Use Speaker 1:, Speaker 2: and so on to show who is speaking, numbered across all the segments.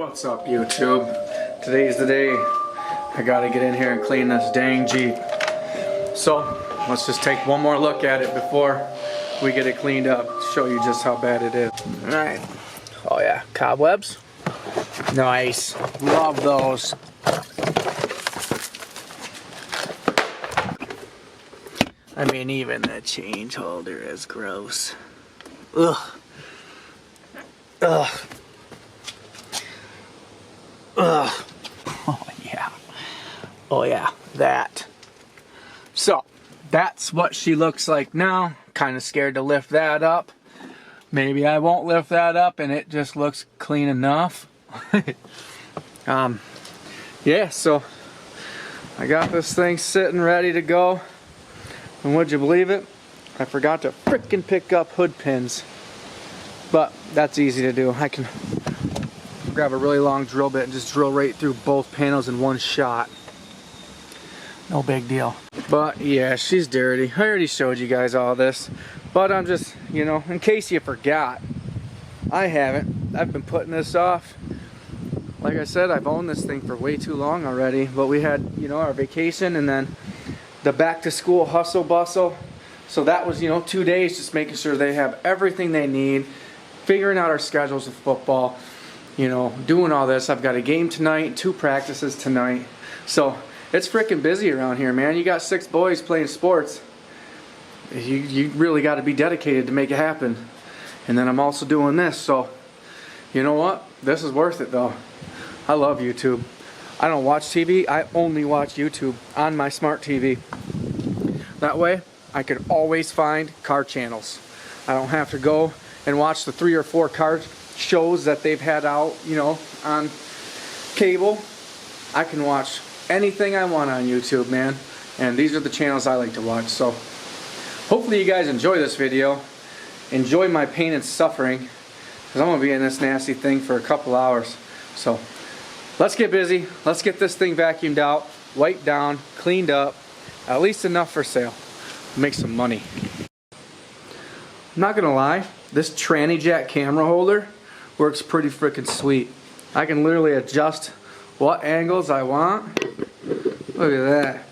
Speaker 1: What's up, YouTube? Today's the day I gotta get in here and clean this dang Jeep. So let's just take one more look at it before we get it cleaned up. Show you just how bad it is. Alright. Oh yeah, cobwebs. Nice. Love those. I mean, even the change holder is gross. Ugh. Ugh. Ugh. Oh yeah. Oh yeah, that. So, that's what she looks like now. Kind of scared to lift that up. Maybe I won't lift that up and it just looks clean enough. Yeah, so I got this thing sitting ready to go. And would you believe it? I forgot to frickin' pick up hood pins. But that's easy to do. I can grab a really long drill bit and just drill right through both panels in one shot. No big deal. But yeah, she's dirty. I already showed you guys all this. But I'm just, you know, in case you forgot, I haven't. I've been putting this off. Like I said, I've owned this thing for way too long already. But we had, you know, our vacation and then the back to school hustle bustle. So that was, you know, 2 days just making sure they have everything they need. Figuring out our schedules with football. You know, doing all this. I've got a game tonight, 2 practices tonight. So it's freaking busy around here, man. You got 6 boys playing sports. You really got to be dedicated to make it happen. And then I'm also doing this. So, you know what? This is worth it, though. I love YouTube. I don't watch TV. I only watch YouTube on my smart TV. That way, I could always find car channels. I don't have to go and watch the 3 or 4 car shows that they've had out, you know, on cable. I can watch anything I want on YouTube, man. And these are the channels I like to watch. So hopefully you guys enjoy this video. Enjoy my pain and suffering, because I'm going to be in this nasty thing for a couple hours. So let's get busy. Let's get this thing vacuumed out, wiped down, cleaned up. At least enough for sale. Make some money. I'm not going to lie. This tranny jack camera holder works pretty freaking sweet. I can literally adjust what angles I want. Look at that.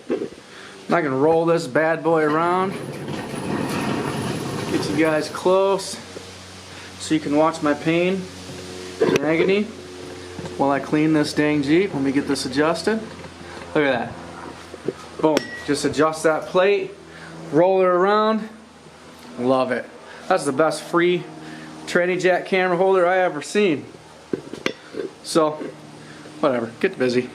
Speaker 1: And I can roll this bad boy around. Get you guys close so you can watch my pain and agony while I clean this dang Jeep. Let me get this adjusted. Look at that. Boom. Just adjust that plate, roll it around. Love it. That's the best free tranny jack camera holder I ever seen. So, whatever, get busy.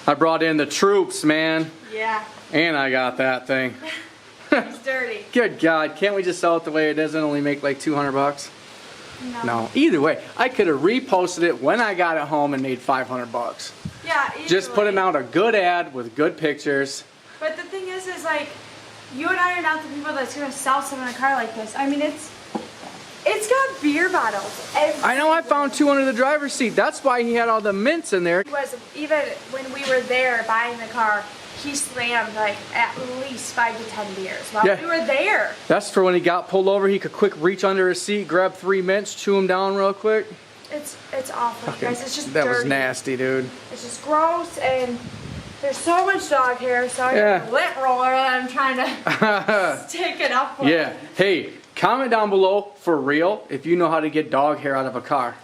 Speaker 1: I brought in the troops, man. Yeah. And I got that thing.
Speaker 2: It's dirty.
Speaker 1: Good God, can't we just sell it the way it is and only make like 200 bucks? No. Either way, I could have reposted it when I got it home and made 500 bucks.
Speaker 2: Yeah, easily.
Speaker 1: Just putting out a good ad with good pictures.
Speaker 2: But the thing is like, you and I are not the people that's going to sell someone a car like this. I mean, beer bottles.
Speaker 1: I know, I found 2 under the driver's seat. That's why he had all the mints in there.
Speaker 2: Was even when we were there buying the car, he slammed like at least 5 to 10 beers while we were there.
Speaker 1: That's for when he got pulled over. He could quick reach under his seat, grab 3 mints, chew them down real quick.
Speaker 2: It's awful, guys. It's just
Speaker 1: that
Speaker 2: dirty.
Speaker 1: was nasty, dude.
Speaker 2: It's just gross, and there's so much dog hair. So I got a lint roller and I'm trying to stick it up with.
Speaker 1: Yeah. Hey, comment down below for real if you know how to get dog hair out of a car.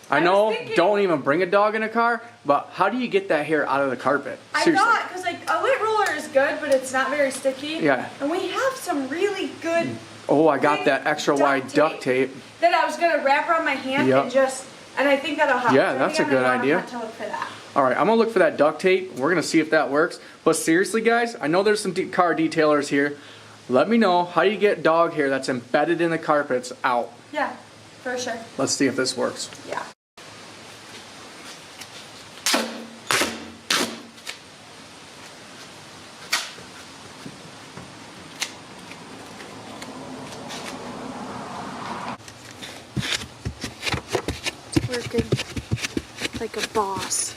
Speaker 1: I know, don't even bring a dog in a car, but how do you get that hair out of the carpet? Seriously.
Speaker 2: I thought, because like a lint roller is good, but it's not very sticky.
Speaker 1: Yeah.
Speaker 2: And we have some really good.
Speaker 1: Oh, I got that extra wide duct tape.
Speaker 2: That I was gonna wrap around my hand and I think that'll help.
Speaker 1: Yeah, that's a good idea.
Speaker 2: To look for that.
Speaker 1: All right, I'm gonna look for that duct tape. We're gonna see if that works. But seriously, guys, I know there's some car detailers here. Let me know how you get dog hair that's embedded in the carpets out.
Speaker 2: Yeah, for sure.
Speaker 1: Let's see if this works.
Speaker 2: Yeah. Working like a boss.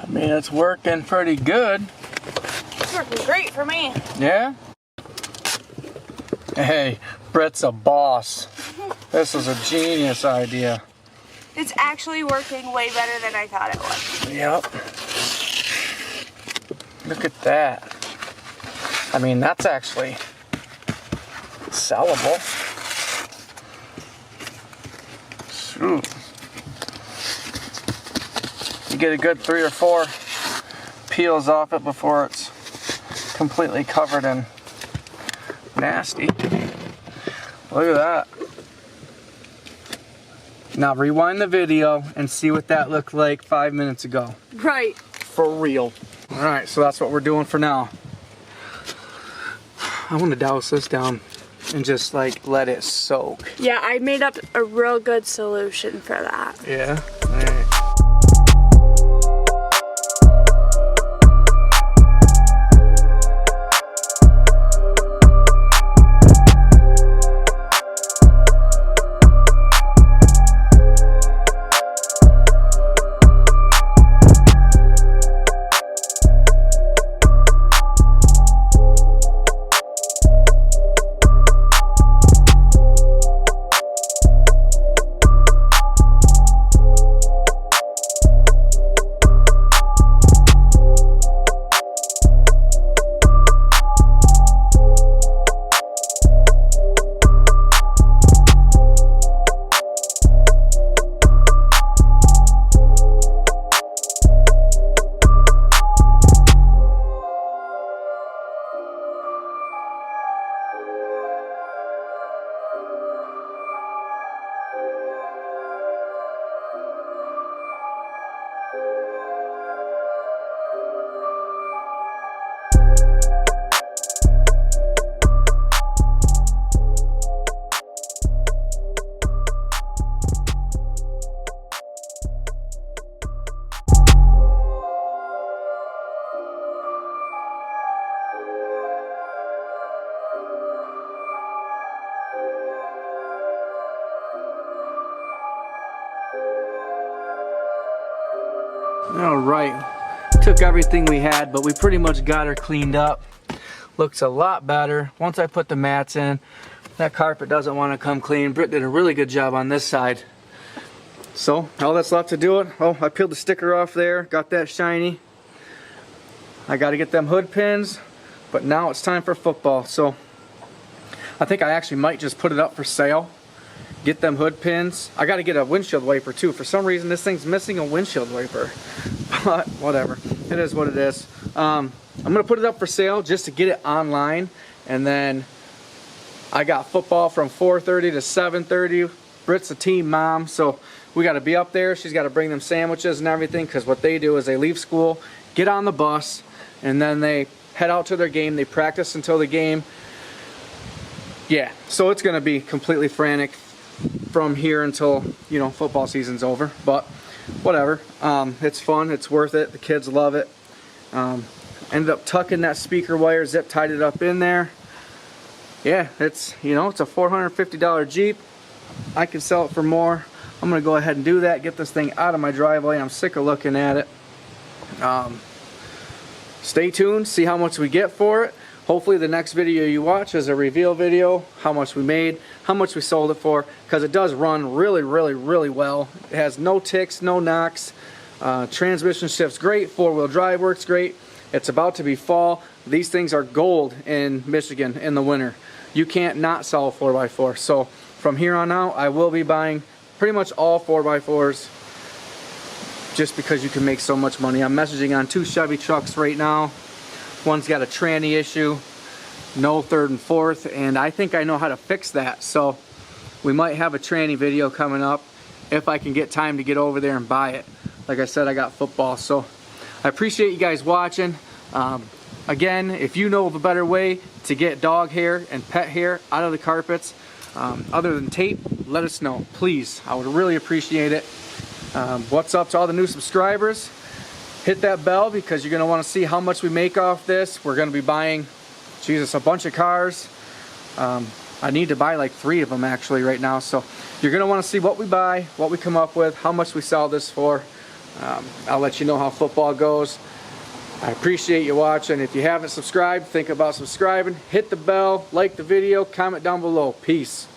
Speaker 1: I mean, it's working pretty good.
Speaker 2: It's working great for me.
Speaker 1: Yeah? Hey, Brett's a boss. This is a genius idea.
Speaker 2: It's actually working way better than I thought it would.
Speaker 1: Yep. Look at that. I mean, that's actually sellable. Shoot. You get a good 3 or 4 peels off it before it's completely covered in nasty. Look at that. Now rewind the video and see what that looked like 5 minutes ago.
Speaker 2: Right.
Speaker 1: For real. Alright, so that's what we're doing for now. I want to douse this down and just like let it soak.
Speaker 2: Yeah, I made up a real good solution for that.
Speaker 1: Yeah? Alright. Alright, took everything we had, but we pretty much got her cleaned up. Looks a lot better. Once I put the mats in, that carpet doesn't want to come clean. Britt did a really good job on this side. So, all that's left to do it, oh, I peeled the sticker off there, got that shiny. I got to get them hood pins, but now it's time for football. So, I think I actually might just put it up for sale. Get them hood pins. I got to get a windshield wiper too. For some reason this thing's missing a windshield wiper. But whatever. It is what it is. I'm going to put it up for sale just to get it online. And then I got football from 4:30 to 7:30. Britt's a team mom, so we got to be up there. She's got to bring them sandwiches and everything, because what they do is they leave school, get on the bus, and then they head out to their game. They practice until the game. Yeah, so it's going to be completely frantic from here until, you know, football season's over. But whatever, it's fun, it's worth it, the kids love it. Ended up tucking that speaker wire, zip tied it up in there. yeah, it's, you know, it's a $450 Jeep. I could sell it for more. I'm gonna go ahead and do that, get this thing out of my driveway. I'm sick of looking at it. Stay tuned, see how much we get for it. Hopefully the next video you watch is a reveal video, how much we made, how much we sold it for, because it does run really, really, really well. It has no ticks, no knocks. Transmission shifts great, four-wheel drive works great. It's about to be fall. These things are gold in Michigan in the winter. You can't not sell a 4x4. So from here on out, I will be buying pretty much all 4x4s just because you can make so much money. I'm messaging on 2 Chevy trucks right now. One's got a tranny issue, no third and fourth, and I think I know how to fix that. So we might have a tranny video coming up if I can get time to get over there and buy it. Like I said, I got football. So I appreciate you guys watching. Again, if you know of a better way to get dog hair and pet hair out of the carpets other than tape, let us know, please. I would really appreciate it. What's up to all the new subscribers? Hit that bell because you're going to want to see how much we make off this. We're going to be buying, Jesus, a bunch of cars. I need to buy like 3 of them actually right now. So you're going to want to see what we buy, what we come up with, how much we sell this for. I'll let you know how football goes. I appreciate you watching. If you haven't subscribed, think about subscribing. Hit the bell, like the video, comment down below. Peace.